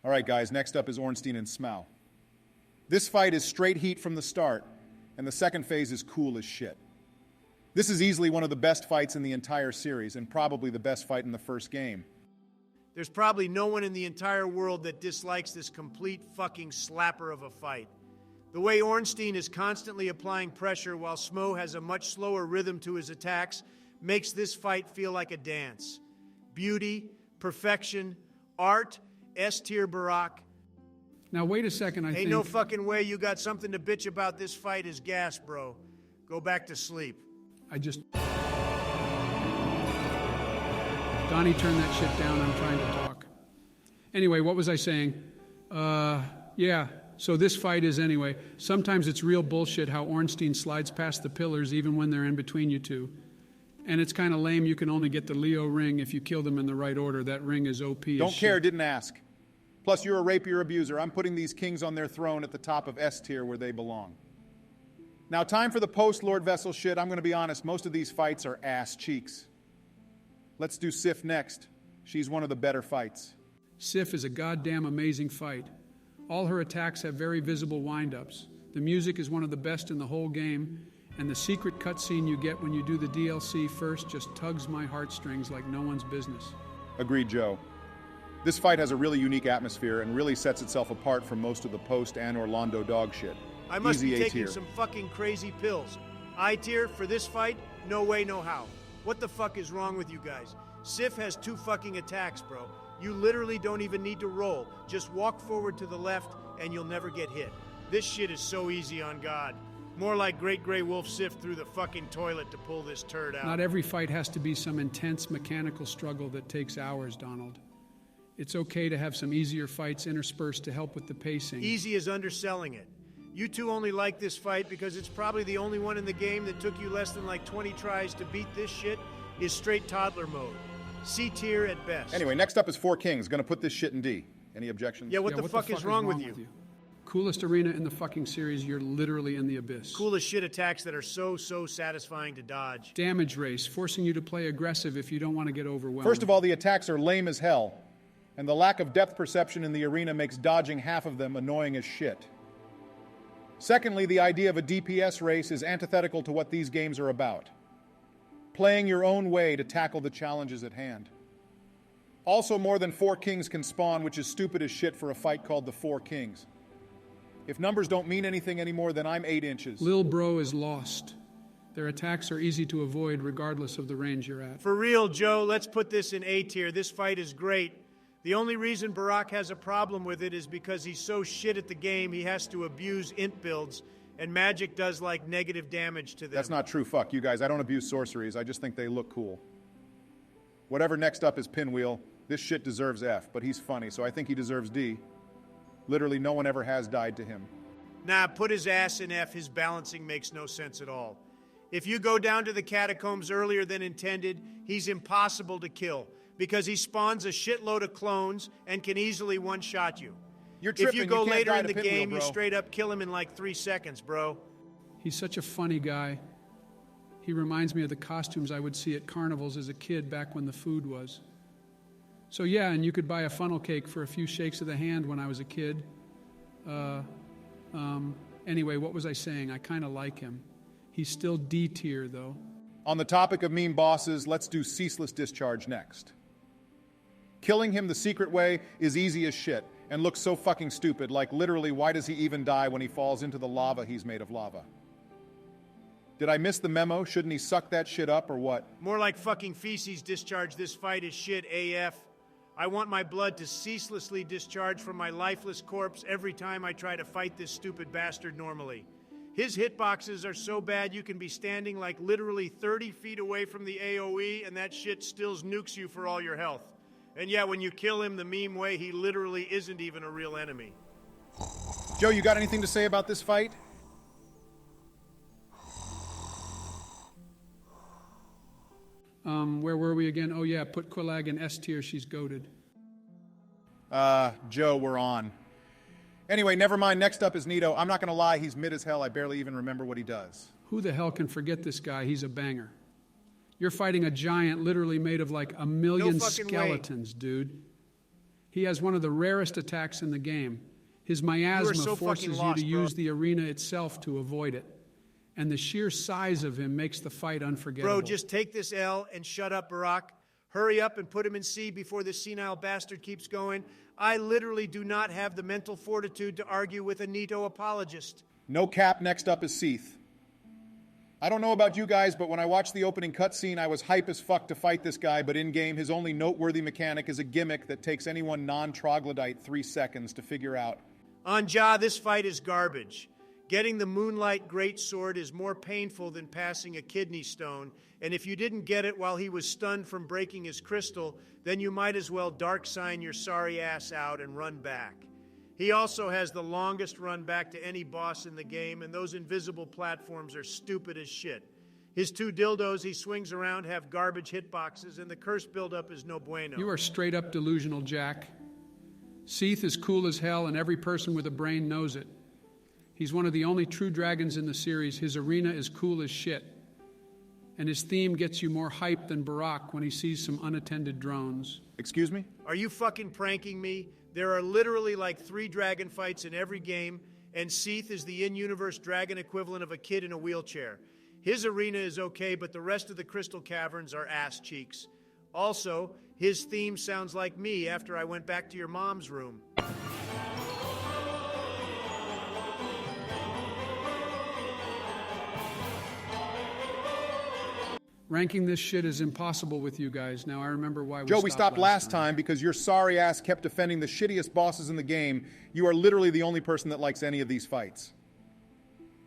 All right, guys, next up is Ornstein and Smau. This fight is straight heat from the start, and the second phase is cool as shit. This is easily one of the best fights in the entire series, and probably the best fight in the first game. There's probably no one in the entire world that dislikes this complete fucking slapper of a fight. The way Ornstein is constantly applying pressure while Smo has a much slower rhythm to his attacks makes this fight feel like a dance. Beauty, perfection, art, S-tier Barack. Now wait a second, I think... Ain't no fucking way you got something to bitch about. This fight is gas, bro. Go back to sleep. Donnie, turn that shit down. I'm trying to talk. Anyway, what was I saying? Yeah, so this fight is anyway. Sometimes it's real bullshit how Ornstein slides past the pillars even when they're in between you two. And it's kind of lame you can only get the Leo ring if you kill them in the right order. That ring is OP as Don't care, shit. didn't ask. Plus, you're a rapier abuser. I'm putting these kings on their throne at the top of S tier where they belong. Now, time for the post-Lord Vessel shit. I'm going to be honest, most of these fights are ass cheeks. Let's do Sif next. She's one of the better fights. Sif is a goddamn amazing fight. All her attacks have very visible wind-ups. The music is one of the best in the whole game, and the secret cutscene you get when you do the DLC first just tugs my heartstrings like no one's business. Agreed, Joe. This fight has a really unique atmosphere and really sets itself apart from most of the post and Orlando dog shit. I must Easy be A taking tier. some fucking crazy pills. I tier for this fight? No way, no how. What the fuck is wrong with you guys? Sif has 2 fucking attacks, bro. You literally don't even need to roll. Just walk forward to the left and you'll never get hit. This shit is so easy on God. More like Great Grey Wolf sift through the fucking toilet to pull this turd out. Not every fight has to be some intense mechanical struggle that takes hours, Donald. It's okay to have some easier fights interspersed to help with the pacing. Easy is underselling it. You two only like this fight because it's probably the only one in the game that took you less than like 20 tries to beat. This shit is straight toddler mode. C tier at best. Anyway, next up is Four Kings. Gonna put this shit in D. Any objections? Yeah, what the fuck is wrong with you? Coolest arena in the fucking series, you're literally in the abyss. Coolest shit attacks that are so satisfying to dodge. Damage race, forcing you to play aggressive if you don't want to get overwhelmed. First of all, the attacks are lame as hell, and the lack of depth perception in the arena makes dodging half of them annoying as shit. Secondly, the idea of a DPS race is antithetical to what these games are about. Playing your own way to tackle the challenges at hand. Also, more than 4 kings can spawn, which is stupid as shit for a fight called the Four Kings. If numbers don't mean anything anymore, then I'm 8 inches. Lil Bro is lost. Their attacks are easy to avoid regardless of the range you're at. For real, Joe, let's put this in A tier. This fight is great. The only reason Barack has a problem with it is because he's so shit at the game he has to abuse int builds, and magic does like negative damage to them. That's not true. Fuck you guys. I don't abuse sorceries. I just think they look cool. Whatever next up is Pinwheel. This shit deserves F, but he's funny, so I think he deserves D. Literally no one ever has died to him. Nah, put his ass in F. His balancing makes no sense at all. If you go down to the catacombs earlier than intended, he's impossible to kill because he spawns a shitload of clones and can easily one-shot you. You're tripping. If you go can't later die in to the Pinwheel, game, bro. you straight up kill him in like 3 seconds, bro. He's such a funny guy. He reminds me of the costumes I would see at carnivals as a kid back when the food was. So yeah, and you could buy a funnel cake for a few shakes of the hand when I was a kid. Anyway, what was I saying? I kind of like him. He's still D tier, though. On the topic of meme bosses, let's do Ceaseless Discharge next. Killing him the secret way is easy as shit and looks so fucking stupid, like literally why does he even die when he falls into the lava he's made of lava? Did I miss the memo? Shouldn't he suck that shit up or what? More like fucking feces discharge. This fight is shit AF. I want my blood to ceaselessly discharge from my lifeless corpse every time I try to fight this stupid bastard normally. His hitboxes are so bad you can be standing like literally 30 feet away from the AoE and that shit still nukes you for all your health. And yeah, when you kill him the meme way, he literally isn't even a real enemy. Joe, you got anything to say about this fight? Where were we again? Oh yeah, put Quillag in S tier, she's goated. Joe, we're on. Anyway, never mind. Next up is Nito. I'm not going to lie, he's mid as hell. I barely even remember what he does. Who the hell can forget this guy? He's a banger. You're fighting a giant literally made of like a million No fucking skeletons, dude. He has one of the rarest attacks in the game. His miasma so forces fucking lost, you to bro. use the arena itself to avoid it. And the sheer size of him makes the fight unforgettable. Bro, just take this L and shut up, Barack. Hurry up and put him in C before this senile bastard keeps going. I literally do not have the mental fortitude to argue with a Nito apologist. No cap, next up is Seath. I don't know about you guys, but when I watched the opening cutscene, I was hype as fuck to fight this guy, but in-game, his only noteworthy mechanic is a gimmick that takes anyone non-troglodyte 3 seconds to figure out. On Ja, this fight is garbage. Getting the Moonlight Greatsword is more painful than passing a kidney stone, and if you didn't get it while he was stunned from breaking his crystal, then you might as well dark sign your sorry ass out and run back. He also has the longest run back to any boss in the game, and those invisible platforms are stupid as shit. His 2 dildos he swings around have garbage hitboxes, and the curse buildup is no bueno. You are straight up delusional, Jack. Seath is cool as hell, and every person with a brain knows it. He's one of the only true dragons in the series. His arena is cool as shit. And his theme gets you more hype than Barack when he sees some unattended drones. Excuse me? Are you fucking pranking me? There are literally like 3 dragon fights in every game, and Seath is the in-universe dragon equivalent of a kid in a wheelchair. His arena is okay, but the rest of the Crystal Caverns are ass cheeks. Also, his theme sounds like me after I went back to your mom's room. Ranking this shit is impossible with you guys. Now I remember why Joe, we stopped last time because your sorry ass kept defending the shittiest bosses in the game. You are literally the only person that likes any of these fights.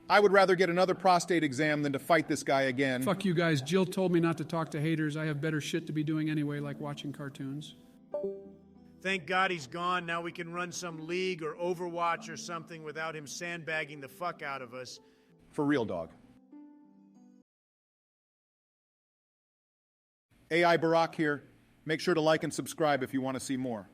I would rather get another prostate exam than to fight this guy again. Fuck you guys. Jill told me not to talk to haters. I have better shit to be doing anyway, like watching cartoons. Thank God he's gone. Now we can run some League or Overwatch or something without him sandbagging the fuck out of us. For real, dog. AI Barack here. Make sure to like and subscribe if you want to see more.